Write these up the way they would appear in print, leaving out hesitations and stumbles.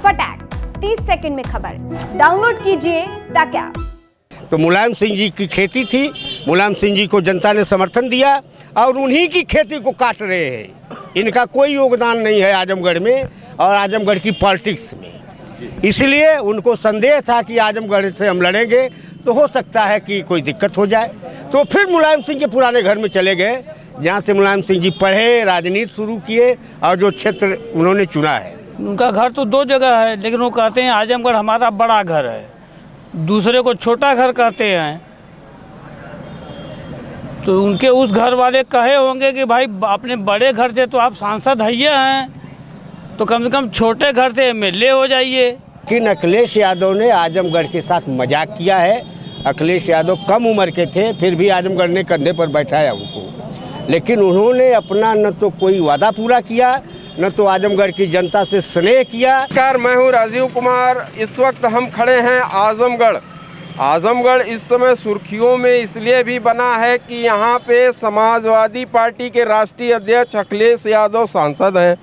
फटाक 30 सेकंड में खबर डाउनलोड कीजिए तक ऐप। तो मुलायम सिंह जी की खेती थी, मुलायम सिंह जी को जनता ने समर्थन दिया और उन्हीं की खेती को काट रहे हैं। इनका कोई योगदान नहीं है आजमगढ़ में और आजमगढ़ की पॉलिटिक्स में। इसलिए उनको संदेह था कि आजमगढ़ से हम लड़ेंगे तो हो सकता है कि कोई दिक्कत हो जाए, तो फिर मुलायम सिंह के पुराने घर में चले गए, जहाँ से मुलायम सिंह जी पढ़े, राजनीति शुरू किए और जो क्षेत्र उन्होंने चुना है। उनका घर तो दो जगह है, लेकिन वो कहते हैं आजमगढ़ हमारा बड़ा घर है, दूसरे को छोटा घर कहते हैं। तो उनके उस घर वाले कहे होंगे कि भाई अपने बड़े घर से तो आप सांसद हैं, तो कम से कम छोटे घर से एमएलए हो जाइए। लेकिन अखिलेश यादव ने आजमगढ़ के साथ मजाक किया है। अखिलेश यादव कम उम्र के थे, फिर भी आजमगढ़ ने कंधे पर बैठाया उनको, लेकिन उन्होंने अपना न तो कोई वादा पूरा किया, न तो आजमगढ़ की जनता से स्नेह किया। नमस्कार, मैं हूँ राजीव कुमार। इस वक्त हम खड़े हैं आजमगढ़। आजमगढ़ इस समय सुर्खियों में इसलिए भी बना है कि यहाँ पे समाजवादी पार्टी के राष्ट्रीय अध्यक्ष अखिलेश यादव सांसद हैं।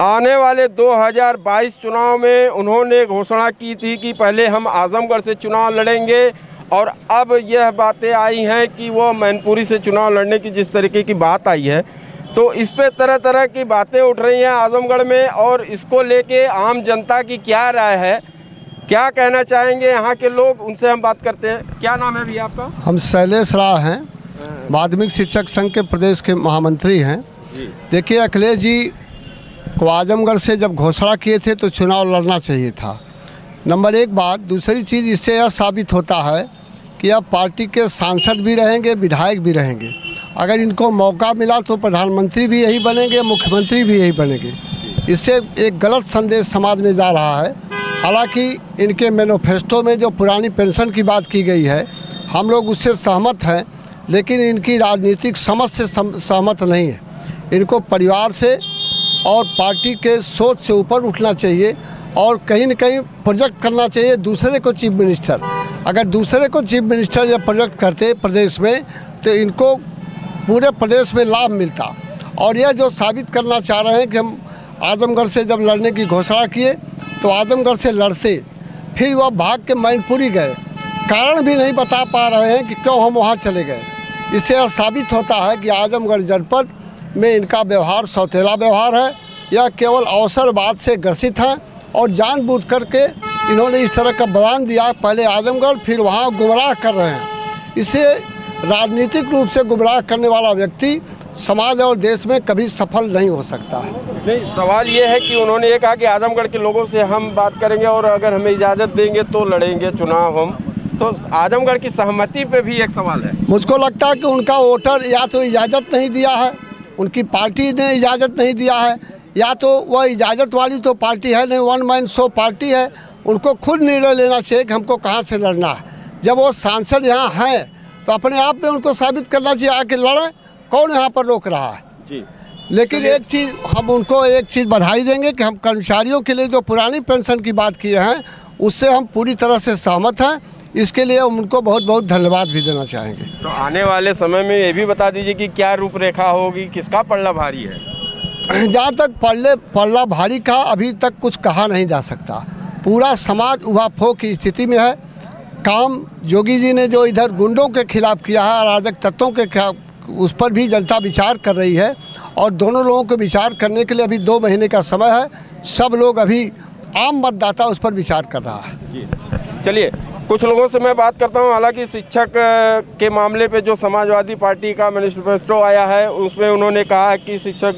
आने वाले 2022 चुनाव में उन्होंने घोषणा की थी कि पहले हम आजमगढ़ से चुनाव लड़ेंगे, और अब यह बातें आई हैं कि वो मैनपुरी से चुनाव लड़ने की जिस तरीके की बात आई है, तो इस पे तरह तरह की बातें उठ रही हैं आजमगढ़ में। और इसको लेके आम जनता की क्या राय है, क्या कहना चाहेंगे यहाँ के लोग, उनसे हम बात करते हैं। क्या नाम है भैया आपका? हम शैलेश राय हैं, माध्यमिक शिक्षक संघ के प्रदेश के महामंत्री हैं। देखिए, अखिलेश जी को आजमगढ़ से जब घोषणा किए थे तो चुनाव लड़ना चाहिए था, नंबर एक बात। दूसरी चीज़, इससे यह साबित होता है कि अब पार्टी के सांसद भी रहेंगे, विधायक भी रहेंगे। अगर इनको मौका मिला तो प्रधानमंत्री भी यही बनेंगे, मुख्यमंत्री भी यही बनेंगे। इससे एक गलत संदेश समाज में जा रहा है। हालांकि इनके मैनिफेस्टो में जो पुरानी पेंशन की बात की गई है, हम लोग उससे सहमत हैं, लेकिन इनकी राजनीतिक समझ से सहमत नहीं है। इनको परिवार से और पार्टी के सोच से ऊपर उठना चाहिए और कहीं न कहीं प्रोजेक्ट करना चाहिए दूसरे को चीफ मिनिस्टर। अगर दूसरे को चीफ मिनिस्टर या प्रोजेक्ट करते प्रदेश में, तो इनको पूरे प्रदेश में लाभ मिलता। और यह जो साबित करना चाह रहे हैं कि हम आजमगढ़ से जब लड़ने की घोषणा किए तो आजमगढ़ से लड़ते, फिर वह भाग के मैनपुरी गए, कारण भी नहीं बता पा रहे हैं कि क्यों हम वहाँ चले गए। इससे यह साबित होता है कि आजमगढ़ जनपद में इनका व्यवहार सौतेला व्यवहार है, यह केवल अवसरवाद से ग्रसित है और जानबूझ करके इन्होंने इस तरह का बयान दिया, पहले आजमगढ़ फिर वहाँ गुमराह कर रहे हैं। इससे राजनीतिक रूप से गुमराह करने वाला व्यक्ति समाज और देश में कभी सफल नहीं हो सकता है। नहीं, सवाल ये है कि उन्होंने ये कहा कि आजमगढ़ के लोगों से हम बात करेंगे और अगर हमें इजाज़त देंगे तो लड़ेंगे चुनाव हम। तो आजमगढ़ की सहमति पे भी एक सवाल है। मुझको लगता है कि उनका वोटर या तो इजाज़त नहीं दिया है, उनकी पार्टी ने इजाज़त नहीं दिया है, या तो वह इजाज़त वाली तो पार्टी है नहीं, वन मैन शो पार्टी है। उनको खुद निर्णय लेना चाहिए कि हमको कहाँ से लड़ना है। जब वो सांसद यहाँ हैं तो अपने आप में उनको साबित करना चाहिए, आके लड़ें, कौन यहाँ पर रोक रहा है जी। लेकिन एक चीज़, हम उनको एक चीज़ बधाई देंगे कि हम कर्मचारियों के लिए जो पुरानी पेंशन की बात किए हैं उससे हम पूरी तरह से सहमत हैं। इसके लिए उनको बहुत बहुत धन्यवाद भी देना चाहेंगे। तो आने वाले समय में ये भी बता दीजिए कि क्या रूपरेखा होगी, किसका पल्ला भारी है? जहाँ तक पल्ला भारी का अभी तक कुछ कहा नहीं जा सकता। पूरा समाज उहापोह की स्थिति में है। काम योगी जी ने जो इधर गुंडों के खिलाफ किया है, अराजक तत्वों के खिलाफ, उस पर भी जनता विचार कर रही है और दोनों लोगों को विचार करने के लिए अभी 2 महीने का समय है। सब लोग, अभी आम मतदाता उस पर विचार कर रहा है जी। चलिए, कुछ लोगों से मैं बात करता हूं। हालांकि शिक्षक के मामले पे जो समाजवादी पार्टी का मैनिफेस्टो आया है उसमें उन्होंने कहा है कि शिक्षक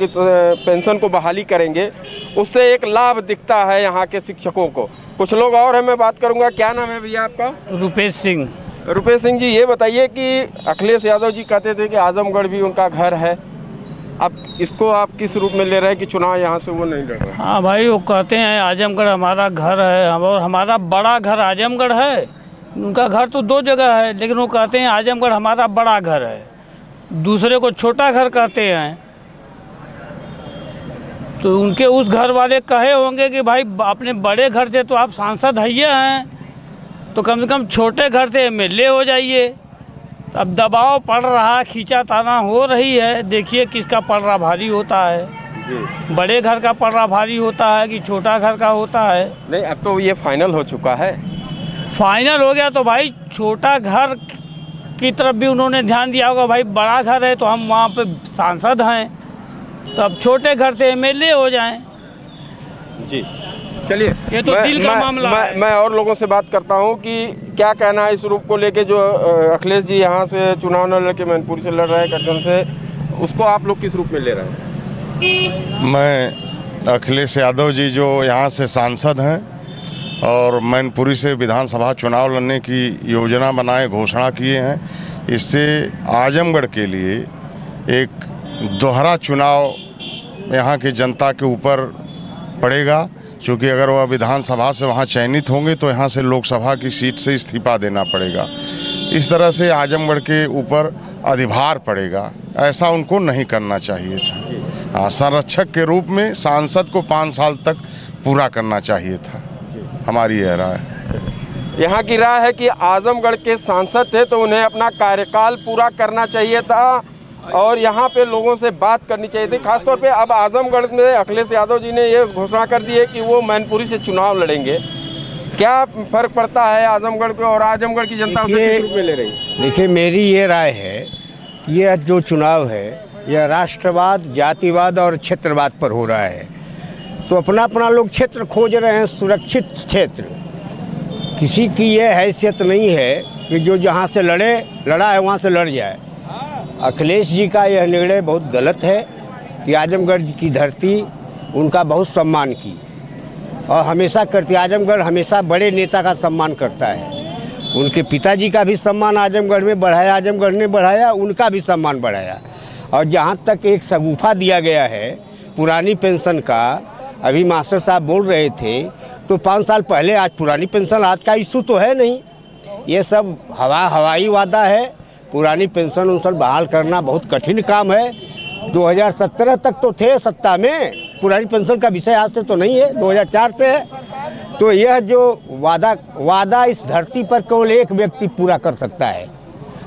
पेंशन को बहाली करेंगे, उससे एक लाभ दिखता है यहाँ के शिक्षकों को। कुछ लोग और हैं, मैं बात करूँगा। क्या नाम है भैया आपका? रुपेश सिंह। रुपेश सिंह जी, ये बताइए कि अखिलेश यादव जी कहते थे कि आजमगढ़ भी उनका घर है, अब इसको आप किस रूप में ले रहे हैं कि चुनाव यहाँ से वो नहीं लड़ रहे? हाँ भाई, वो कहते हैं आजमगढ़ हमारा घर है और हमारा बड़ा घर आजमगढ़ है। उनका घर तो दो जगह है, लेकिन वो कहते हैं आजमगढ़ हमारा बड़ा घर है, दूसरे को छोटा घर कहते हैं। तो उनके उस घर वाले कहे होंगे कि भाई अपने बड़े घर से तो आप सांसद हैं, तो कम से कम छोटे घर से एमएलए हो जाइए। तो अब दबाव पड़ रहा, खींचा ताना हो रही है, देखिए किसका पलड़ा भारी होता है। बड़े घर का पर्रा भारी होता है कि छोटा घर का होता है। नहीं, अब तो ये फाइनल हो चुका है। फाइनल हो गया तो भाई छोटा घर की तरफ भी उन्होंने ध्यान दिया होगा। भाई बड़ा घर है तो हम वहाँ पे सांसद हैं, तो अब छोटे घर से एमएलए हो जाएं। जी चलिए, ये तो दिल का मामला है। मैं और लोगों से बात करता हूँ कि क्या कहना है इस रूप को लेके जो अखिलेश जी यहाँ से चुनाव न लड़के मैनपुरी से लड़ रहे हैं कटघन से, उसको आप लोग किस रूप में ले रहे हैं? मैं अखिलेश यादव जी जो यहाँ से सांसद हैं और मैनपुरी से विधानसभा चुनाव लड़ने की योजना बनाए, घोषणा किए हैं, इससे आजमगढ़ के लिए एक दोहरा चुनाव यहाँ की जनता के ऊपर पड़ेगा। क्योंकि अगर वह विधानसभा से वहाँ चयनित होंगे तो यहाँ से लोकसभा की सीट से इस्तीफा देना पड़ेगा। इस तरह से आजमगढ़ के ऊपर अधिभार पड़ेगा, ऐसा उनको नहीं करना चाहिए था। संरक्षक के रूप में सांसद को 5 साल तक पूरा करना चाहिए था, हमारी यह राय है। यहाँ की राय है कि आजमगढ़ के सांसद थे तो उन्हें अपना कार्यकाल पूरा करना चाहिए था और यहाँ पे लोगों से बात करनी चाहिए थी। खासतौर पे अब आजमगढ़ में अखिलेश यादव जी ने ये घोषणा कर दी है कि वो मैनपुरी से चुनाव लड़ेंगे। क्या फर्क पड़ता है आजमगढ़ को और आजमगढ़ की जनता उसे किस रूप में ले रही है? देखिए, मेरी ये राय है कि यह जो चुनाव है यह राष्ट्रवाद, जातिवाद और क्षेत्रवाद पर हो रहा है। तो अपना अपना लोग क्षेत्र खोज रहे हैं, सुरक्षित क्षेत्र। किसी की ये हैसियत नहीं है कि जो जहाँ से लड़ा है वहाँ से लड़ जाए। अखिलेश जी का यह निर्णय बहुत गलत है कि आजमगढ़ की धरती उनका बहुत सम्मान की और हमेशा करती। आजमगढ़ हमेशा बड़े नेता का सम्मान करता है। उनके पिताजी का भी सम्मान आजमगढ़ में बढ़ाया, आजमगढ़ ने बढ़ाया, उनका भी सम्मान बढ़ाया। और जहाँ तक एक शगुफा दिया गया है पुरानी पेंशन का, अभी मास्टर साहब बोल रहे थे, तो 5 साल पहले आज पुरानी पेंशन, आज का इशू तो है नहीं। ये सब हवाई वादा है। पुरानी पेंशन उनसन बहाल करना बहुत कठिन काम है। 2017 तक तो थे सत्ता में, पुरानी पेंशन का विषय आज से तो नहीं है, 2004 से है। तो यह जो वादा इस धरती पर केवल एक व्यक्ति पूरा कर सकता है,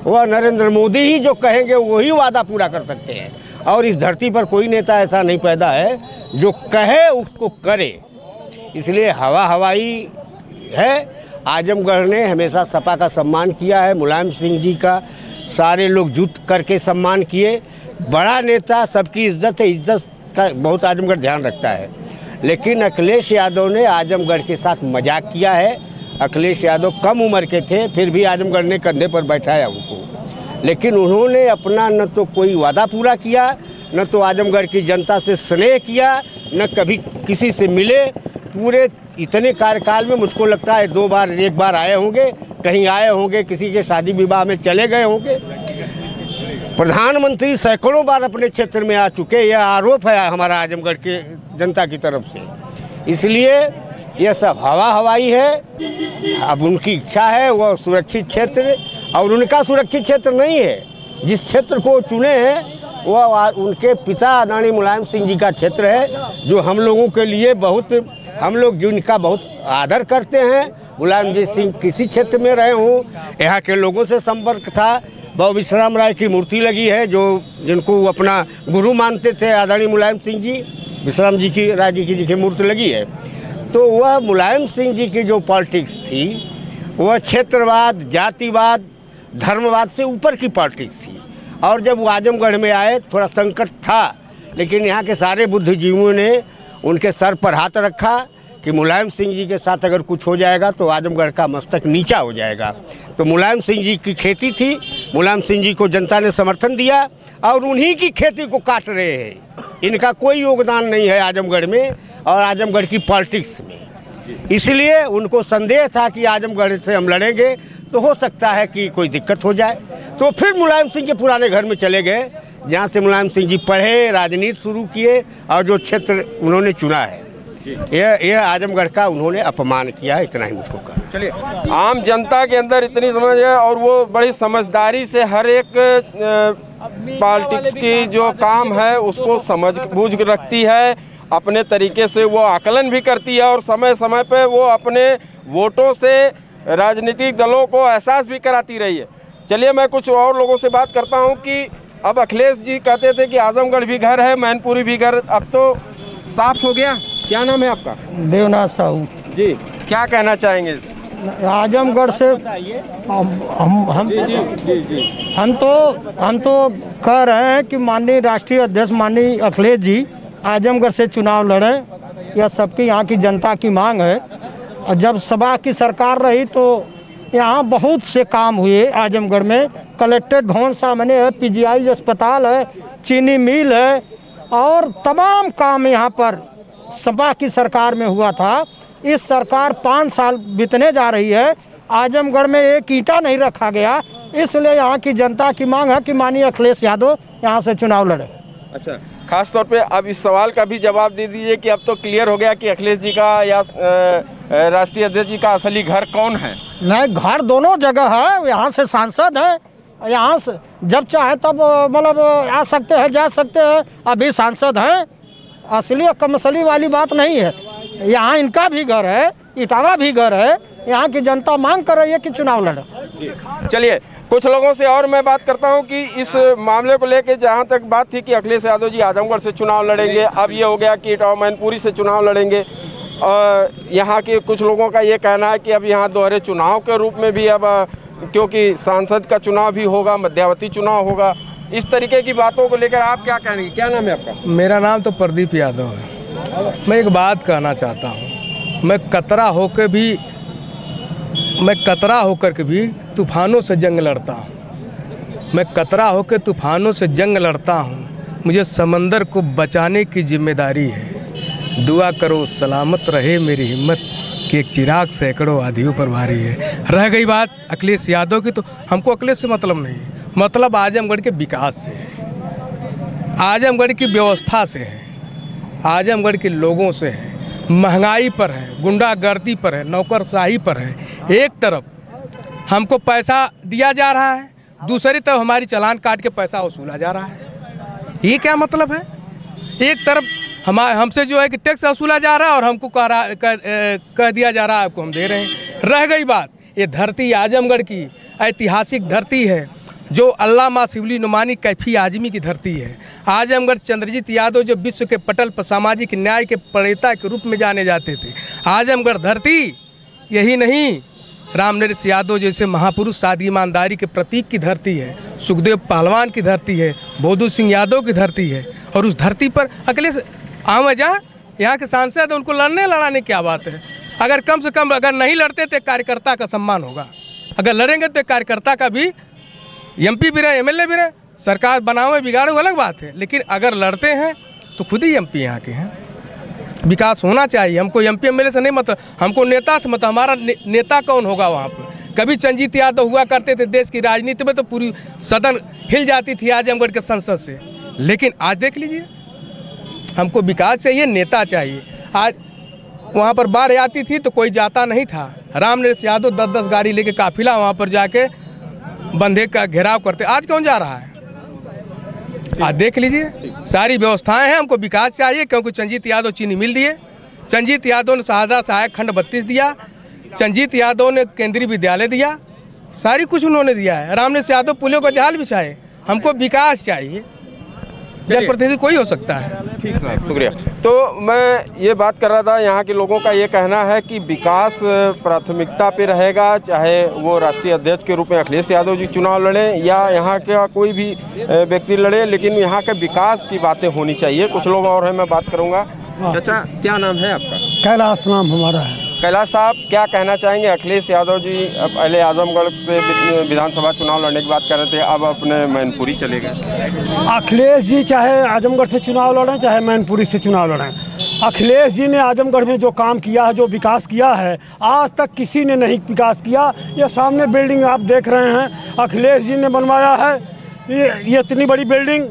वह नरेंद्र मोदी ही जो कहेंगे वही वादा पूरा कर सकते हैं। और इस धरती पर कोई नेता ऐसा नहीं पैदा है जो कहे उसको करे। इसलिए हवाई है। आजमगढ़ ने हमेशा सपा का सम्मान किया है, मुलायम सिंह जी का सारे लोग जुट करके सम्मान किए। बड़ा नेता, सबकी इज्जत है, इज्जत का बहुत आजमगढ़ ध्यान रखता है। लेकिन अखिलेश यादव ने आजमगढ़ के साथ मजाक किया है। अखिलेश यादव कम उम्र के थे, फिर भी आजमगढ़ ने कंधे पर बैठाया उनको। लेकिन उन्होंने अपना न तो कोई वादा पूरा किया, न तो आजमगढ़ की जनता से स्नेह किया, न कभी किसी से मिले। पूरे इतने कार्यकाल में मुझको लगता है 2 बार, 1 बार आए होंगे, कहीं आए होंगे, किसी के शादी विवाह में चले गए होंगे। प्रधानमंत्री सैकड़ों बार अपने क्षेत्र में आ चुके, यह आरोप है हमारा आजमगढ़ के जनता की तरफ से। इसलिए यह सब हवाई है। अब उनकी इच्छा है वह सुरक्षित क्षेत्र, और उनका सुरक्षित क्षेत्र नहीं है। जिस क्षेत्र को चुने हैं वह उनके पिता आदरणीय मुलायम सिंह जी का क्षेत्र है, जो हम लोगों के लिए बहुत, हम लोग जिनका बहुत आदर करते हैं। मुलायम जी सिंह किसी क्षेत्र में रहे हों, यहाँ के लोगों से संपर्क था। बहु विश्राम राय की मूर्ति लगी है, जो जिनको वो अपना गुरु मानते थे, आदरणीय मुलायम सिंह जी, विश्राम जी की राय जी की मूर्ति लगी है। तो वह मुलायम सिंह जी की जो पॉलिटिक्स थी वह क्षेत्रवाद, जातिवाद, धर्मवाद से ऊपर की पॉलिटिक्स थी। और जब वो आजमगढ़ में आए थोड़ा संकट था, लेकिन यहाँ के सारे बुद्धिजीवियों ने उनके सर पर हाथ रखा कि मुलायम सिंह जी के साथ अगर कुछ हो जाएगा तो आजमगढ़ का मस्तक नीचा हो जाएगा। तो मुलायम सिंह जी की खेती थी, मुलायम सिंह जी को जनता ने समर्थन दिया और उन्हीं की खेती को काट रहे हैं। इनका कोई योगदान नहीं है आजमगढ़ में और आजमगढ़ की पॉलिटिक्स में। इसलिए उनको संदेह था कि आजमगढ़ से हम लड़ेंगे तो हो सकता है कि कोई दिक्कत हो जाए। तो फिर मुलायम सिंह के पुराने घर में चले गए, जहाँ से मुलायम सिंह जी पढ़े, राजनीति शुरू किए और जो क्षेत्र उन्होंने चुना है, यह आजमगढ़ का उन्होंने अपमान किया है। इतना ही मुझको कहना। चलिए, आम जनता के अंदर इतनी समझ है और वो बड़ी समझदारी से हर एक पॉलिटिक्स की जो काम है उसको समझ बूझ रखती है, अपने तरीके से वो आकलन भी करती है और समय समय पे वो अपने वोटों से राजनीतिक दलों को एहसास भी कराती रही है। चलिए, मैं कुछ और लोगों से बात करता हूं कि अब अखिलेश जी कहते थे कि आजमगढ़ भी घर है, मैनपुरी भी घर, अब तो साफ हो गया। क्या नाम है आपका? देवनाथ साहू जी, क्या कहना चाहेंगे? आजमगढ़ से हम तो कह रहे हैं कि माननीय राष्ट्रीय अध्यक्ष माननीय अखिलेश जी आजमगढ़ से चुनाव लड़ें, यह सबकी यहाँ की जनता की मांग है। और जब सपा की सरकार रही तो यहाँ बहुत से काम हुए आजमगढ़ में। कलेक्ट्रेट भवन सामने है, पीजीआई अस्पताल है, चीनी मिल है और तमाम काम यहाँ पर सपा की सरकार में हुआ था। इस सरकार 5 साल बीतने जा रही है, आजमगढ़ में एक ईंटा नहीं रखा गया। इसलिए यहाँ की जनता की मांग है कि माननीय अखिलेश यादव यहाँ से चुनाव लड़े। अच्छा, खास तौर पे अब इस सवाल का भी जवाब दे दीजिए कि अब तो क्लियर हो गया कि अखिलेश जी का या राष्ट्रीय अध्यक्ष जी का असली घर कौन है? नहीं, घर दोनों जगह है। यहाँ से सांसद हैं, यहाँ से जब चाहे तब मतलब आ सकते हैं, जा सकते हैं, अभी सांसद हैं। असली कमसली वाली बात नहीं है। यहाँ इनका भी घर है, इटावा भी घर है। यहाँ की जनता मांग कर रही है कि चुनाव लड़े। चलिए कुछ लोगों से और मैं बात करता हूँ कि इस मामले को लेकर जहाँ तक बात थी कि अखिलेश यादव जी आजमगढ़ से चुनाव लड़ेंगे, अब ये हो गया कि इटावा मैनपुरी से चुनाव लड़ेंगे। और यहाँ के कुछ लोगों का ये कहना है कि अब यहाँ दोहरे चुनाव के रूप में भी अब क्योंकि सांसद का चुनाव भी होगा, मध्यावधि चुनाव होगा, इस तरीके की बातों को लेकर आप क्या कहेंगे? क्या नाम है आपका? मेरा नाम तो प्रदीप यादव है। मैं एक बात कहना चाहता हूँ, मैं कतरा होकर के भी तूफ़ानों से जंग लड़ता हूँ। मैं कतरा होकर तूफ़ानों से जंग लड़ता हूँ। मुझे समंदर को बचाने की जिम्मेदारी है। दुआ करो सलामत रहे मेरी हिम्मत कि एक चिराग सैकड़ों आधियों पर भारी है। रह गई बात अखिलेश यादव की, तो हमको अखिलेश से मतलब नहीं है, मतलब आजमगढ़ के विकास से है, आजमगढ़ की व्यवस्था से है, आजमगढ़ के लोगों से है। महंगाई पर है, गुंडागर्दी पर है, नौकरशाही पर है। एक तरफ हमको पैसा दिया जा रहा है, दूसरी तरफ हमारी चालान काट के पैसा वसूला जा रहा है। ये क्या मतलब है? एक तरफ हमसे जो है कि टैक्स वसूला जा रहा है और हमको कह दिया जा रहा है आपको हम दे रहे हैं। रह गई बात, ये धरती आजमगढ़ की ऐतिहासिक धरती है, जो अल्लामा शिबली नुमानी कैफी आजमी की धरती है। आजमगढ़ चंद्रजीत यादव जो विश्व के पटल पर सामाजिक न्याय के प्रणेता के रूप में जाने जाते थे। आजमगढ़ धरती यही नहीं, रामनरेश यादव जैसे महापुरुष सादी ईमानदारी के प्रतीक की धरती है, सुखदेव पहलवान की धरती है, बोधू सिंह यादव की धरती है। और उस धरती पर अखिलेश आम जा यहाँ के सांसद है, उनको लड़ने लड़ाने क्या बात है? अगर कम से कम अगर नहीं लड़ते तो कार्यकर्ता का सम्मान होगा, अगर लड़ेंगे तो कार्यकर्ता का भी एमपी भी रहे, एमएलए भी रहे, सरकार बनाओ बिगाड़ो अलग बात है, लेकिन अगर लड़ते हैं तो खुद ही एमपी यहाँ के हैं। विकास होना चाहिए। हमको एमपी एमएलए से नहीं मतलब, हमको नेता से मतलब। हमारा नेता कौन होगा वहाँ पर? कभी चंद्रजीत यादव हुआ करते थे, देश की राजनीति में तो पूरी सदन हिल जाती थी आजमगढ़ के संसद से। लेकिन आज देख लीजिए, हमको विकास चाहिए, नेता चाहिए। आज वहाँ पर बाढ़ आती थी तो कोई जाता नहीं था। रामनरेश यादव 10-10 गाड़ी लेके काफिला वहाँ पर जाके बंधे का घेराव करते। आज कौन जा रहा है? आज देख लीजिए, सारी व्यवस्थाएं हैं। हमको विकास चाहिए, क्योंकि चंद्रजीत यादव चीनी मिल दिए, चंद्रजीत यादव ने शहादा सहायक खंड 32 दिया, चंद्रजीत यादव ने केंद्रीय विद्यालय दिया, सारी कुछ उन्होंने दिया है। रामनरेश यादव पुलियों का जाल बिछाए। हमको विकास चाहिए, जनप्रतिनिधि कोई हो सकता है। ठीक साहब, शुक्रिया। तो मैं ये बात कर रहा था, यहाँ के लोगों का ये कहना है कि विकास प्राथमिकता पे रहेगा, चाहे वो राष्ट्रीय अध्यक्ष के रूप में अखिलेश यादव जी चुनाव लड़ें या यहाँ का कोई भी व्यक्ति लड़े, लेकिन यहाँ के विकास की बातें होनी चाहिए। कुछ लोग और हैं, मैं बात करूँगा। चाचा, क्या नाम है आपका? कैलाश नाम हमारा है। कैलाश साहब, क्या कहना चाहेंगे? अखिलेश यादव जी पहले आजमगढ़ से विधानसभा चुनाव लड़ने की बात कर रहे थे, अब अपने मैनपुरी चले गए। अखिलेश जी चाहे आजमगढ़ से चुनाव लड़ें, चाहे मैनपुरी से चुनाव लड़ें, अखिलेश जी ने आजमगढ़ में जो काम किया है, जो विकास किया है, आज तक किसी ने नहीं विकास किया। ये सामने बिल्डिंग आप देख रहे हैं, अखिलेश जी ने बनवाया है। ये इतनी बड़ी बिल्डिंग,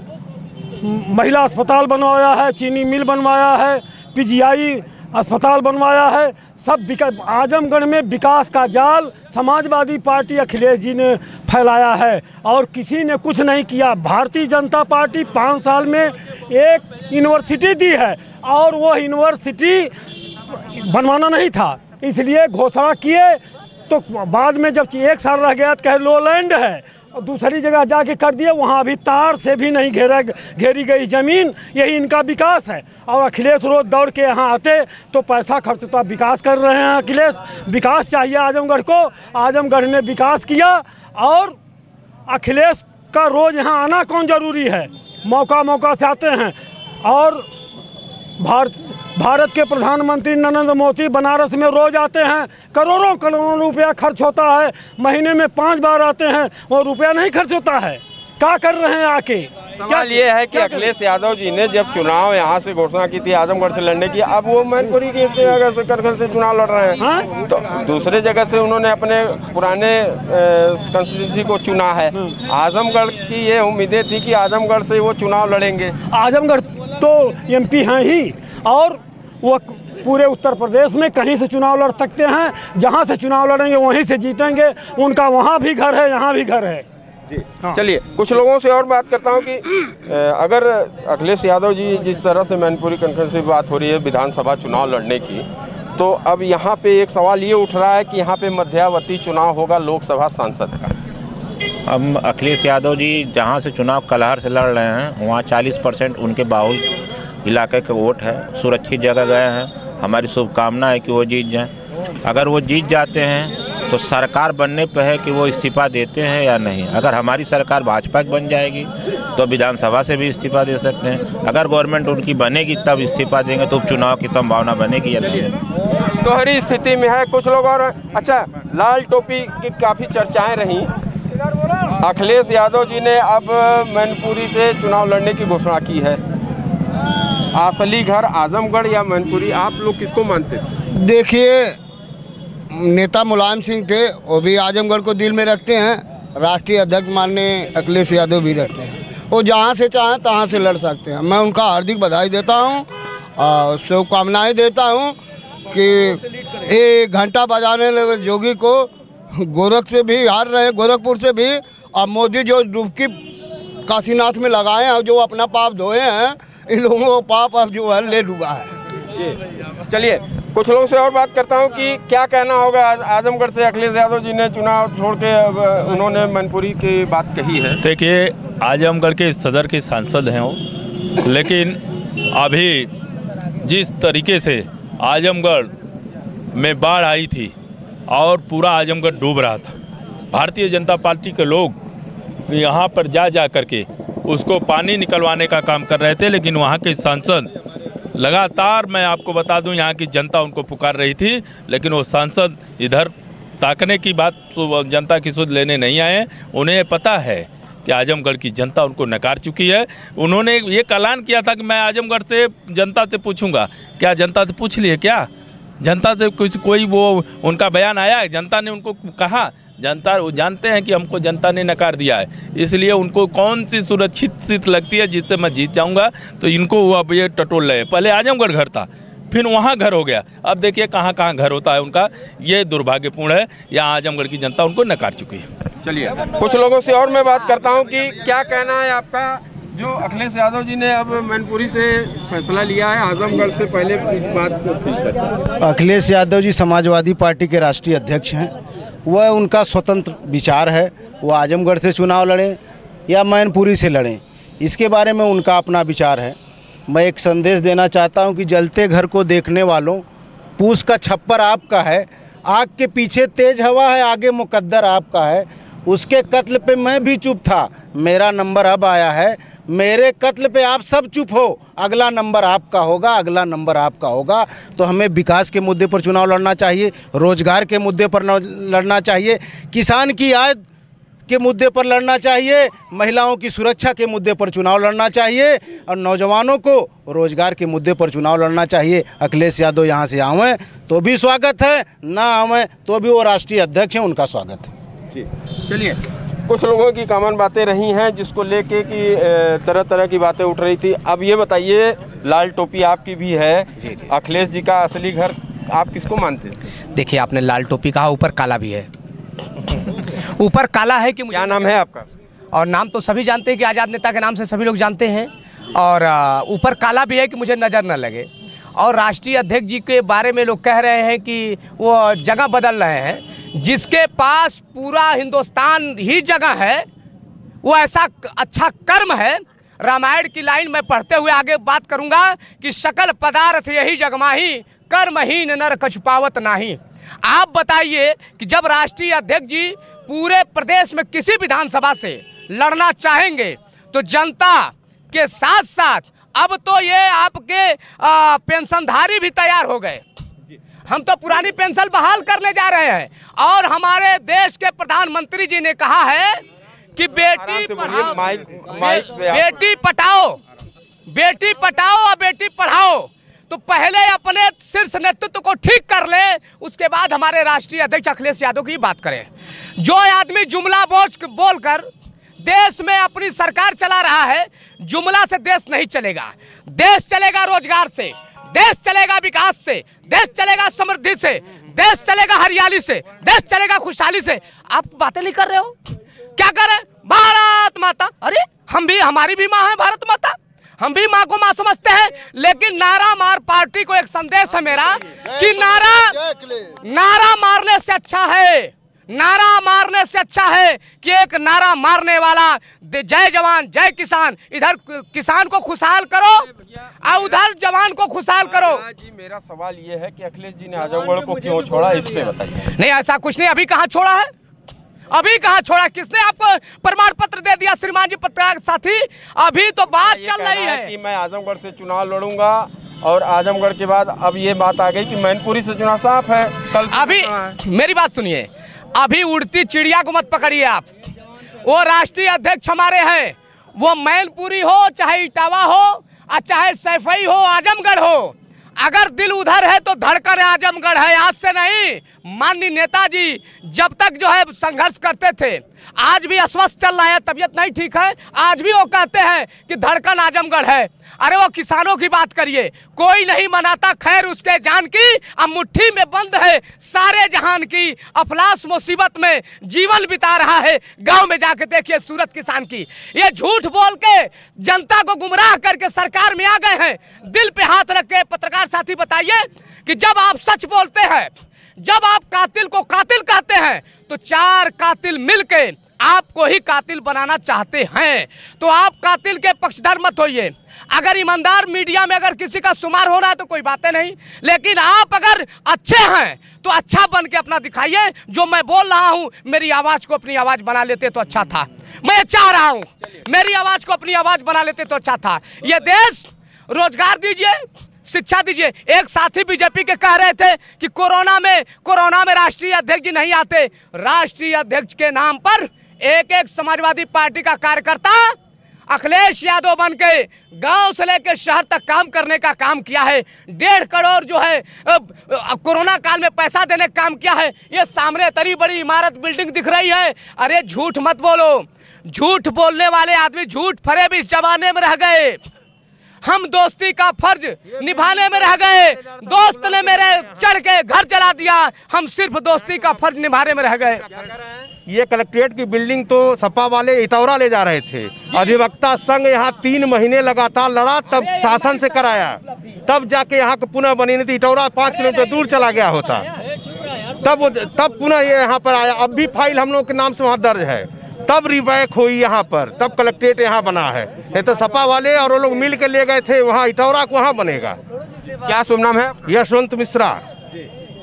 महिला अस्पताल बनवाया है, चीनी मिल बनवाया है, पीजीआई अस्पताल बनवाया है। सब आजमगढ़ में विकास का जाल समाजवादी पार्टी अखिलेश जी ने फैलाया है और किसी ने कुछ नहीं किया। भारतीय जनता पार्टी 5 साल में एक यूनिवर्सिटी दी है और वो यूनिवर्सिटी बनवाना नहीं था, इसलिए घोषणा किए। तो बाद में जब 1 साल रह गया तो कहे लोलैंड है, और दूसरी जगह जाके कर दिए, वहाँ भी तार से भी नहीं घेरी गई ज़मीन। यही इनका विकास है। और अखिलेश रोज दौड़ के यहाँ आते तो पैसा खर्च होता। विकास कर रहे हैं अखिलेश, विकास चाहिए आजमगढ़ को। आजमगढ़ ने विकास किया और अखिलेश का रोज़ यहाँ आना कौन ज़रूरी है, मौका से आते हैं। और भारत के प्रधानमंत्री नरेंद्र मोदी बनारस में रोज आते हैं, करोड़ों रुपया खर्च होता है, महीने में 5 बार आते हैं और रुपया नहीं खर्च होता है। क्या कर रहे हैं आके? सवाल ये है कि अखिलेश यादव जी ने जब चुनाव यहाँ से घोषणा की थी आजमगढ़ से लड़ने की, अब वो मैनपुरी की जगह से करखल से चुनाव लड़ रहे हैं। तो दूसरे जगह से उन्होंने अपने पुराने कंस्टिट्यूंसी को चुना है। आजमगढ़ की ये उम्मीदें थी कि आजमगढ़ से वो चुनाव लड़ेंगे। आजमगढ़ तो MP हैं ही, और वो पूरे उत्तर प्रदेश में कहीं से चुनाव लड़ सकते हैं। जहां से चुनाव लड़ेंगे वहीं से जीतेंगे। उनका वहां भी घर है, यहाँ भी घर है। हाँ। चलिए कुछ लोगों से और बात करता हूं कि अगर अखिलेश यादव जी जिस तरह से मैनपुरी कनखल से बात हो रही है विधानसभा चुनाव लड़ने की, तो अब यहाँ पे एक सवाल ये उठ रहा है कि यहाँ पे मध्यावधि चुनाव होगा लोकसभा सांसद का। हम अखिलेश यादव जी जहाँ से चुनाव कलहर से लड़ रहे हैं वहाँ 40% उनके बाहुल इलाके का वोट है। सुरक्षित जगह गए हैं। हमारी शुभकामना है कि वो जीत जाएं। अगर वो जीत जाते हैं तो सरकार बनने पे है कि वो इस्तीफा देते हैं या नहीं। अगर हमारी सरकार भाजपा की बन जाएगी तो विधानसभा से भी इस्तीफा दे सकते हैं। अगर गवर्नमेंट उनकी बनेगी तब इस्तीफा देंगे, तो उपचुनाव की संभावना बनेगी या नहीं। तो हर स्थिति में है कुछ लोग। और अच्छा, लाल टोपी की काफ़ी चर्चाएँ रहीं। अखिलेश यादव जी ने अब मैनपुरी से चुनाव लड़ने की घोषणा की है। असली घर आजमगढ़ या मैनपुरी, आप लोग किसको मानते थे? देखिए, नेता मुलायम सिंह थे, वो भी आजमगढ़ को दिल में रखते हैं। राष्ट्रीय अध्यक्ष माननीय अखिलेश यादव भी रखते हैं। वो जहाँ से चाहें तहाँ से लड़ सकते हैं। मैं उनका हार्दिक बधाई देता हूँ और शुभकामनाएँ देता हूँ कि ये घंटा बजाने लगे जोगी को गोरख से भी हार रहे हैं, गोरखपुर से भी। और मोदी जो डुबकी काशीनाथ में लगाए हैं और जो अपना पाप धोए हैं, इन लोगों को पाप अब जो है ले डूबा है। चलिए कुछ लोगों से और बात करता हूं कि क्या कहना होगा। आजमगढ़ से अखिलेश यादव जी ने चुनाव छोड़ के उन्होंने मैनपुरी की बात कही है। देखिए, आजमगढ़ के सदर के सांसद हैं वो, लेकिन अभी जिस तरीके से आजमगढ़ में बाढ़ आई थी और पूरा आजमगढ़ डूब रहा था, भारतीय जनता पार्टी के लोग यहाँ पर जा करके उसको पानी निकलवाने का काम कर रहे थे। लेकिन वहाँ के सांसद लगातार, मैं आपको बता दूं, यहाँ की जनता उनको पुकार रही थी, लेकिन वो सांसद इधर ताकने की बात जनता की सुध लेने नहीं आए। उन्हें पता है कि आजमगढ़ की जनता उनको नकार चुकी है। उन्होंने ये ऐलान किया था कि मैं आजमगढ़ से जनता से पूछूंगा। क्या जनता से पूछ लिए? क्या जनता से कुछ कोई वो उनका बयान आया? जनता ने उनको कहा? जनता वो जानते हैं कि हमको जनता ने नकार दिया है, इसलिए उनको कौन सी सुरक्षित सीट लगती है जिससे मैं जीत जाऊंगा, तो इनको वो अब ये टटोल रहे। पहले आजमगढ़ घर था, फिर वहाँ घर हो गया, अब देखिए कहाँ कहाँ घर होता है उनका। ये दुर्भाग्यपूर्ण है। यहाँ आजमगढ़ की जनता उनको नकार चुकी है। चलिए कुछ लोगों से और मैं बात करता हूँ कि क्या कहना है आपका। जो अखिलेश यादव जी ने अब मैनपुरी से फैसला लिया है, आजमगढ़ से पहले इस बात को। अखिलेश यादव जी समाजवादी पार्टी के राष्ट्रीय अध्यक्ष हैं। वह उनका स्वतंत्र विचार है, वो आजमगढ़ से चुनाव लड़ें या मैनपुरी से लड़ें, इसके बारे में उनका अपना विचार है। मैं एक संदेश देना चाहता हूं कि जलते घर को देखने वालों, पूस का छप्पर आपका है, आग के पीछे तेज हवा है, आगे मुकद्दर आपका है। उसके कत्ल पे मैं भी चुप था, मेरा नंबर अब आया है। मेरे कत्ल पे आप सब चुप हो, अगला नंबर आपका होगा, अगला नंबर आपका होगा। तो हमें विकास के मुद्दे पर चुनाव लड़ना चाहिए, रोजगार के मुद्दे पर लड़ना चाहिए, किसान की आय के मुद्दे पर लड़ना चाहिए, महिलाओं की सुरक्षा के मुद्दे पर चुनाव लड़ना चाहिए और नौजवानों को रोजगार के मुद्दे पर चुनाव लड़ना चाहिए। अखिलेश यादव यहाँ से आवें तो भी स्वागत है, ना आवें तो भी वो राष्ट्रीय अध्यक्ष हैं, उनका स्वागत है। चलिए कुछ लोगों की कॉमन बातें रही हैं जिसको लेके कि तरह तरह की बातें उठ रही थी। अब ये बताइए, लाल टोपी आपकी भी है, अखिलेश जी का असली घर आप किसको मानते हैं? देखिए, आपने लाल टोपी कहा, ऊपर काला भी है। ऊपर काला है कि क्या नाम है आपका? और नाम तो सभी जानते हैं कि आज़ाद नेता के नाम से सभी लोग जानते हैं। और ऊपर काला भी है कि मुझे नज़र न लगे। और राष्ट्रीय अध्यक्ष जी के बारे में लोग कह रहे हैं कि वो जगह बदल रहे हैं। जिसके पास पूरा हिंदुस्तान ही जगह है वो ऐसा अच्छा कर्म है। रामायण की लाइन में पढ़ते हुए आगे बात करूंगा कि सकल पदार्थ यही जगमाही, कर्महीन नर कछु पावत नाही। आप बताइए कि जब राष्ट्रीय अध्यक्ष जी पूरे प्रदेश में किसी विधानसभा से लड़ना चाहेंगे तो जनता के साथ साथ अब तो ये आपके पेंशनधारी भी तैयार हो गए। हम तो पुरानी पेंशन बहाल करने जा रहे हैं और हमारे देश के प्रधानमंत्री जी ने कहा है कि बेटी पढ़ाओ, बेटी पटाओ और बेटी पढ़ाओ। तो पहले अपने शीर्ष नेतृत्व को ठीक कर ले, उसके बाद हमारे राष्ट्रीय अध्यक्ष अखिलेश यादव की बात करें। जो आदमी जुमला बोलकर देश में अपनी सरकार चला रहा है, जुमला से देश नहीं चलेगा। देश चलेगा रोजगार से, देश चलेगा विकास से, देश चलेगा समृद्धि से, देश चलेगा हरियाली से, देश चलेगा खुशहाली से। आप बातें नहीं कर रहे हो, क्या कर रहे? भारत माता, अरे हम भी, हमारी भी माँ है भारत माता, हम भी माँ को माँ समझते हैं। लेकिन नारा मार पार्टी को एक संदेश है मेरा कि नारा मारने से अच्छा है, नारा मारने से अच्छा है कि एक नारा मारने वाला जय जवान जय किसान, इधर किसान को खुशहाल करो और उधर जवान को खुशहाल करो। जी मेरा सवाल ये है कि अखिलेश जी ने आजमगढ़ को क्यों छोड़ा, इस पे बताइए। नहीं, ऐसा कुछ नहीं। अभी कहाँ छोड़ा है, अभी कहाँ छोड़ा? किसने आपको प्रमाण पत्र दे दिया श्रीमान जी पत्रकार साथी? अभी तो बात चल रही है कि मैं आजमगढ़ से चुनाव लड़ूंगा और आजमगढ़ के बाद अब ये बात आ गई कि मैनपुरी से चुनाव साफ है। कल अभी मेरी बात सुनिए, अभी उड़ती चिड़िया को मत पकड़िए आप। वो राष्ट्रीय अध्यक्ष हमारे हैं, वो मैनपुरी हो चाहे इटावा हो और चाहे सैफई हो, आजमगढ़ हो। अगर दिल उधर है तो धड़कन आजमगढ़ है, आज से नहीं। माननीय नेताजी जब तक जो है संघर्ष करते थे, आज भी अस्वस्थ चल रहा है, तबीयत नहीं ठीक है, आज भी वो कहते हैं कि धड़कन आजमगढ़ है। अरे वो किसानों की बात करिए, कोई नहीं मनाता खैर उसके जान की, अब मुट्ठी में बंद है सारे जहान की। अफलास मुसीबत में जीवन बिता रहा है, गांव में जाके देखिए सूरत किसान की। ये झूठ बोल के जनता को गुमराह करके सरकार में आ गए हैं। दिल पे हाथ रख के पत्रकार साथी बताइए कि जब आप सच बोलते हैं, जब आप कातिल को कातिल कहते हैं, तो चार कातिल मिलके आपको ही कातिल बनाना चाहते हैं। तो आप कातिल के पक्षधर मत होइए। अगर ईमानदार मीडिया में अगर किसी का शुमार हो रहा है तो कोई बातें नहीं, लेकिन आप अगर अच्छे हैं तो अच्छा बन के अपना दिखाइए। जो मैं बोल रहा हूं, मेरी आवाज को अपनी आवाज बना लेते तो अच्छा था। मैं चाह रहा हूं मेरी आवाज को अपनी आवाज बना लेते तो अच्छा था। ये देश रोजगार दीजिए, शिक्षा दीजिए। एक साथी बीजेपी के कह रहे थे कि कोरोना में राष्ट्रीय अध्यक्ष जी नहीं आते। राष्ट्रीय अध्यक्ष के नाम पर एक एक समाजवादी पार्टी का कार्यकर्ता अखिलेश यादव बन के गांव से लेकर शहर तक काम करने का काम किया है। 1.5 करोड़ जो है कोरोना काल में पैसा देने का काम किया है। ये सामने तरी बड़ी इमारत बिल्डिंग दिख रही है। अरे झूठ मत बोलो, झूठ बोलने वाले आदमी झूठ फरेब इस जमाने में रह गए। हम दोस्ती का फर्ज निभाने में रह गए। दोस्त ने मेरे चढ़ के घर जला दिया, हम सिर्फ दोस्ती का फर्ज निभाने में रह गए। ये कलेक्ट्रेट की बिल्डिंग तो सपा वाले इटौरा ले जा रहे थे। अधिवक्ता संघ यहाँ 3 महीने लगातार लड़ा, तब शासन से कराया, तब जाके यहाँ को पुनः बनी नहीं थी। इटौरा 5 किलोमीटर दूर चला गया होता, तब पुनः ये यहाँ पर आया। अब भी फाइल हम लोग के नाम से वहाँ दर्ज है, तब रिवैक हुई यहाँ पर, तब कलेक्ट्रेट यहाँ बना है। ये तो सपा वाले और वो लोग मिल के ले गए थे वहाँ, इटौरा को वहाँ बनेगा। क्या शुभ नाम है? यशवंत मिश्रा।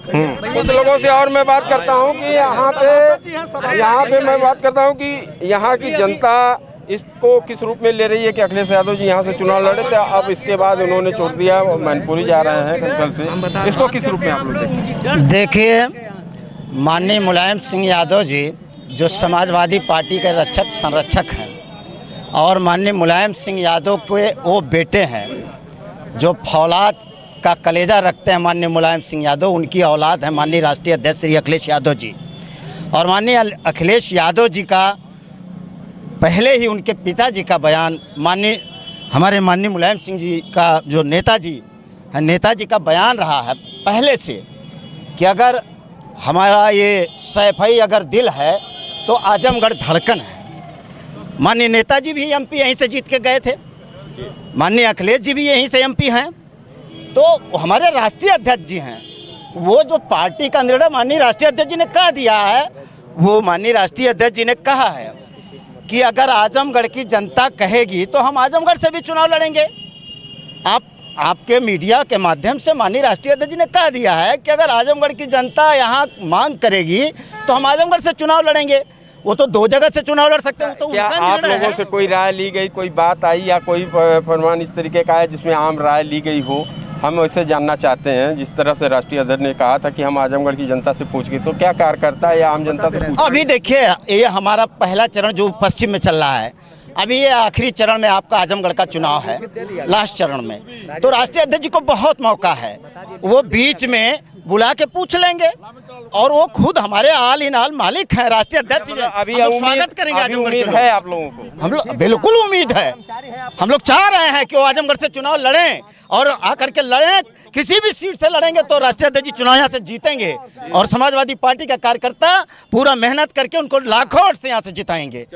कुछ लोगों से और मैं बात करता हूँ कि यहाँ पे मैं बात करता हूँ कि यहाँ की जनता इसको किस रूप में ले रही है कि अखिलेश यादव जी यहाँ से चुनाव लड़े थे, अब इसके बाद उन्होंने छोड़ दिया, मैनपुरी जा रहे हैं कल से, इसको किस रूप में आप लोग देखिए? माननीय मुलायम सिंह यादव जी जो समाजवादी पार्टी के रक्षक संरक्षक हैं और माननीय मुलायम सिंह यादव के वो बेटे हैं जो फौलाद का कलेजा रखते हैं। माननीय मुलायम सिंह यादव उनकी औलाद है माननीय राष्ट्रीय अध्यक्ष श्री अखिलेश यादव जी। और माननीय अखिलेश यादव जी का पहले ही उनके पिताजी का बयान हमारे माननीय मुलायम सिंह जी का जो नेताजी है, नेताजी का बयान रहा है पहले से कि अगर हमारा ये सैफई अगर दिल है तो आजमगढ़ धड़कन है। माननीय नेताजी भी एमपी यहीं से जीत के गए थे, माननीय अखिलेश जी भी यहीं से एमपी हैं, तो हमारे राष्ट्रीय अध्यक्ष जी हैं। वो जो पार्टी का निर्णय माननीय राष्ट्रीय अध्यक्ष जी ने कह दिया है, वो माननीय राष्ट्रीय अध्यक्ष जी ने कहा है कि अगर आजमगढ़ की जनता कहेगी तो हम आजमगढ़ से भी चुनाव लड़ेंगे। आपके मीडिया के माध्यम से माननीय राष्ट्रीय अध्यक्ष जी ने कह दिया है कि अगर आजमगढ़ की जनता यहाँ मांग करेगी तो हम आजमगढ़ से चुनाव लड़ेंगे। वो तो 2 जगह से चुनाव लड़ सकते हैं। तो क्या आप लोगों से कोई राय ली गई, कोई बात आई या कोई फरमान इस तरीके का है जिसमें आम राय ली गई हो? हम वैसे जानना चाहते हैं, जिस तरह से राष्ट्रीय अध्यक्ष ने कहा था कि हम आजमगढ़ की जनता से पूछ के, तो क्या कार्यकर्ता या आम जनता से पूछ? अभी देखिए, ये हमारा पहला चरण जो पश्चिम में चल रहा है, अभी ये आखिरी चरण में आपका आजमगढ़ का चुनाव है, लास्ट चरण में। तो राष्ट्रीय अध्यक्ष जी को बहुत मौका है, वो बीच में बुला के पूछ लेंगे और वो खुद हमारे आल इन आल मालिक हैं राष्ट्रीय अध्यक्ष जी। अभी स्वागत करेंगे आजमगढ़ उम्मीद है आप लोगों को? हम लोग बिल्कुल उम्मीद है। हम लोग चाह रहे हैं कि वो आजमगढ़ से चुनाव लड़ें और आकर के लड़ें। किसी भी सीट से लड़ेंगे तो राष्ट्रीय अध्यक्ष जी चुनाव यहाँ से जीतेंगे और समाजवादी पार्टी का कार्यकर्ता पूरा मेहनत करके उनको लाखों वोट से यहाँ से जिताएंगे।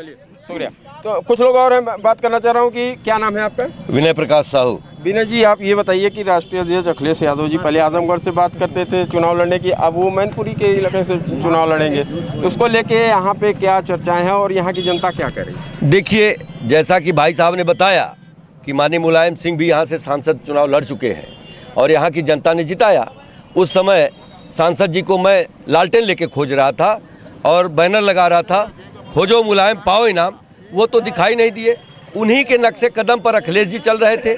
शुक्रिया। तो कुछ लोग और हैं, बात करना चाह रहा हूँ कि क्या नाम है आपका? विनय प्रकाश साहू। विनय जी, आप ये बताइए कि राष्ट्रीय अध्यक्ष अखिलेश यादव जी पहले आजमगढ़ से बात करते थे चुनाव लड़ने की, अब वो मैनपुरी के इलाके से चुनाव लड़ेंगे, उसको लेके यहाँ पे क्या चर्चाएं हैं और यहाँ की जनता क्या करेगी? देखिए, जैसा कि भाई साहब ने बताया कि माननीय मुलायम सिंह भी यहाँ से सांसद चुनाव लड़ चुके हैं और यहाँ की जनता ने जिताया। उस समय सांसद जी को मैं लालटेन लेके खोज रहा था और बैनर लगा रहा था, खोजो मुलायम पाओ इनाम, वो तो दिखाई नहीं दिए। उन्हीं के नक्शे कदम पर अखिलेश जी चल रहे थे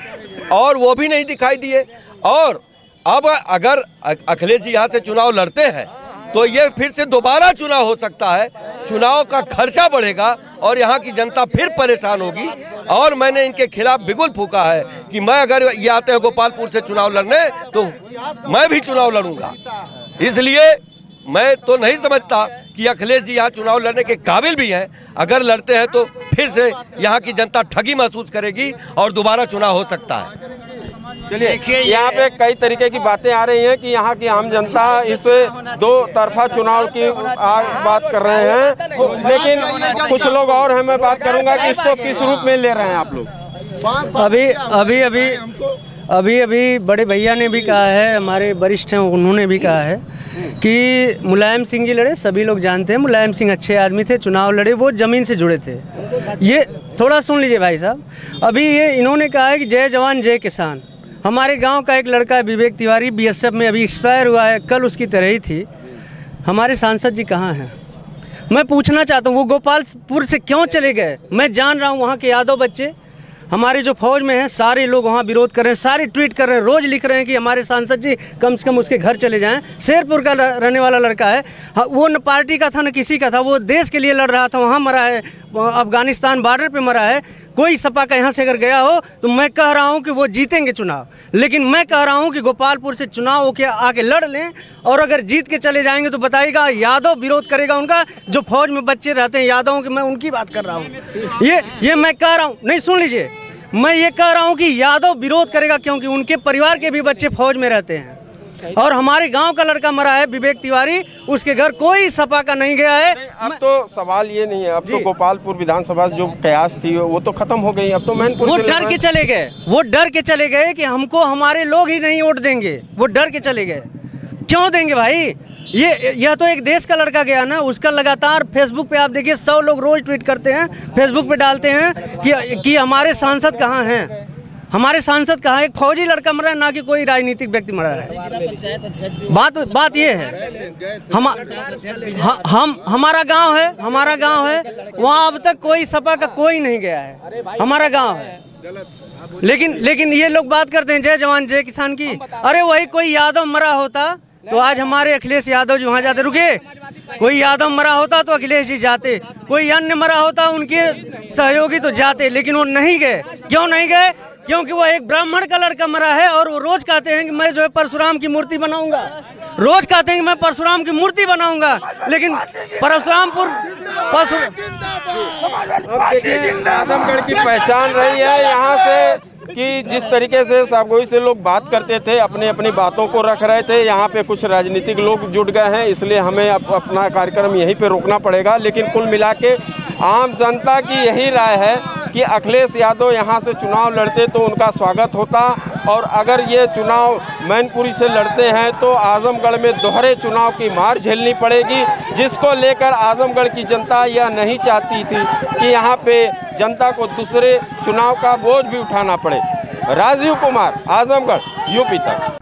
और वो भी नहीं दिखाई दिए। और अब अगर अखिलेश जी यहाँ से चुनाव लड़ते हैं तो ये फिर से दोबारा चुनाव हो सकता है, चुनाव का खर्चा बढ़ेगा और यहाँ की जनता फिर परेशान होगी। और मैंने इनके खिलाफ बिगुल फूका है कि मैं अगर ये आते हैं गोपालपुर से चुनाव लड़ने तो मैं भी चुनाव लड़ूंगा। इसलिए मैं तो नहीं समझता कि अखिलेश जी यहाँ चुनाव लड़ने के काबिल भी हैं। अगर लड़ते हैं तो फिर से यहाँ की जनता ठगी महसूस करेगी और दोबारा चुनाव हो सकता है। चलिए, यहाँ पे कई तरीके की बातें आ रही हैं कि यहाँ की आम जनता इस 2 तरफा चुनाव की बात कर रहे हैं, लेकिन कुछ लोग और हैं, मैं बात करूँगा कि इसको किस रूप में ले रहे हैं आप लोग? अभी बड़े भैया ने भी कहा है, हमारे वरिष्ठ हैं उन्होंने भी कहा है कि मुलायम सिंह जी लड़े। सभी लोग जानते हैं मुलायम सिंह अच्छे आदमी थे, चुनाव लड़े, वो ज़मीन से जुड़े थे। ये थोड़ा सुन लीजिए भाई साहब, अभी ये इन्होंने कहा है कि जय जवान जय किसान। हमारे गांव का एक लड़का है विवेक तिवारी, बीएसएफ में अभी एक्सपायर हुआ है, कल उसकी तरह ही थी। हमारे सांसद जी कहाँ हैं? मैं पूछना चाहता हूँ वो गोपालपुर से क्यों चले गए? मैं जान रहा हूँ वहाँ के यादव बच्चे हमारे जो फौज में हैं, सारे लोग वहाँ विरोध कर रहे हैं, सारे ट्वीट कर रहे हैं, रोज़ लिख रहे हैं कि हमारे सांसद जी कम से कम उसके घर चले जाएं। शेरपुर का रहने वाला लड़का है, वो न पार्टी का था न किसी का था, वो देश के लिए लड़ रहा था, वहाँ मरा है, अफगानिस्तान बॉर्डर पे मरा है। कोई सपा का यहाँ से अगर गया हो तो मैं कह रहा हूँ कि वो जीतेंगे चुनाव, लेकिन मैं कह रहा हूँ कि गोपालपुर से चुनाव होकर आके लड़ लें और अगर जीत के चले जाएंगे तो बताइएगा यादव विरोध करेगा उनका। जो फौज में बच्चे रहते हैं यादवों के, मैं उनकी बात कर रहा हूँ। ये मैं कह रहा हूँ, नहीं सुन लीजिए, मैं ये कह रहा हूँ कि यादव विरोध करेगा क्योंकि उनके परिवार के भी बच्चे फौज में रहते हैं। और हमारे गांव का लड़का मरा है विवेक तिवारी, उसके घर कोई सपा का नहीं गया है। अब तो सवाल ये नहीं है, अब तो गोपालपुर विधानसभा जो कयास थी वो तो खत्म हो गई, अब तो मैनपुरी वो डर के चले गए, वो डर के चले गए कि हमको हमारे लोग ही नहीं वोट देंगे, वो डर के चले गए। क्यों देंगे भाई? यह तो एक देश का लड़का गया ना, उसका लगातार फेसबुक पे आप देखिए 100 लोग रोज ट्वीट करते हैं, फेसबुक पे डालते हैं कि हमारे सांसद कहाँ हैं, हमारे सांसद कहाँ है। एक फौजी लड़का मरा है, ना कि कोई राजनीतिक व्यक्ति मरा है। बात ये है, हमारा गांव है, वहाँ अब तक कोई सपा का कोई नहीं गया है, हमारा गांव है। लेकिन ये लोग बात करते हैं जय जवान जय किसान की। अरे वही कोई यादव मरा होता तो आज हमारे अखिलेश यादव जी वहाँ जाते। रुके, कोई यादव मरा होता तो अखिलेश जी जाते, कोई अन्य मरा होता उनके सहयोगी तो जाते, लेकिन वो नहीं गए। क्यों नहीं गए? क्योंकि वो एक ब्राह्मण का लड़का मरा है और वो रोज कहते हैं कि मैं जो है परशुराम की मूर्ति बनाऊंगा, रोज कहते हैं कि मैं परशुराम की मूर्ति बनाऊंगा, लेकिन परशुरामपुर आजमगढ़ की पहचान रही है यहाँ से कि जिस तरीके से साफगोई से लोग बात करते थे, अपनी अपनी बातों को रख रहे थे। यहाँ पे कुछ राजनीतिक लोग जुट गए हैं, इसलिए हमें अपना कार्यक्रम यहीं पे रोकना पड़ेगा। लेकिन कुल मिला के आम जनता की यही राय है कि अखिलेश यादव यहाँ से चुनाव लड़ते तो उनका स्वागत होता और अगर ये चुनाव मैनपुरी से लड़ते हैं तो आजमगढ़ में दोहरे चुनाव की मार झेलनी पड़ेगी, जिसको लेकर आजमगढ़ की जनता यह नहीं चाहती थी कि यहाँ पे जनता को दूसरे चुनाव का बोझ भी उठाना पड़े। राजीव कुमार, आजमगढ़, यूपी तक।